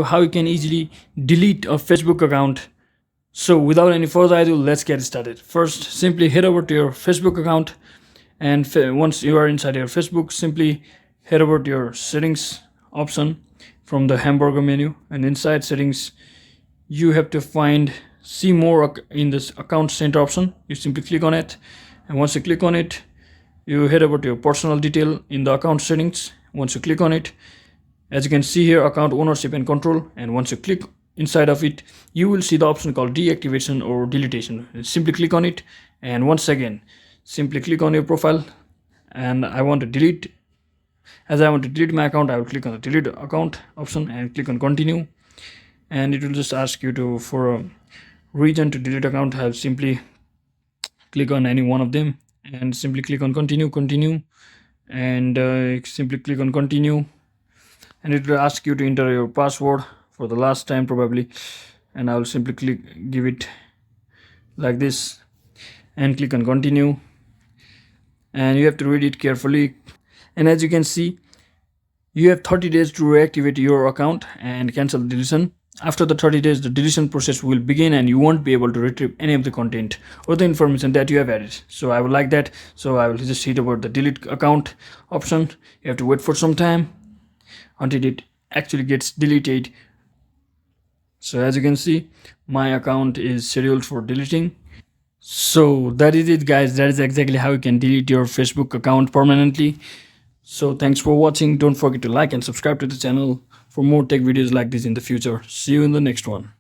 how you can easily delete a Facebook account. So without any further ado, let's get started. First, simply head over to your Facebook account, and once you are inside your Facebook, simply head over to your settings option from the hamburger menu, and inside settings you have to find see more in this account center option. You simply click on it, and once you click on it, you head over to your personal detail in the account settings. Once you click on it, as you can see here, account ownership and control, and once you click inside of it, you will see the option called deactivation or deletion. Simply click on it, and once again simply click on your profile, and I want to delete my account. I will click on the delete account option and click on continue, and it will just ask you to for a reason to delete account. I will simply click on any one of them and simply click on continue, and simply click on continue, and it will ask you to enter your password for the last time probably, and I will simply give it like this and click on continue, and you have to read it carefully. And as you can see, you have 30 days to reactivate your account and cancel the deletion. After the 30 days, the deletion process will begin and you won't be able to retrieve any of the content or the information that you have added. So I would like that. So I will just hit over the delete account option. You have to wait for some time until it actually gets deleted. So as you can see, my account is scheduled for deleting. So that is it, guys. That is exactly how you can delete your Facebook account permanently. So thanks for watching. Don't forget to like and subscribe to the channel for more tech videos like this in the future. See you in the next one.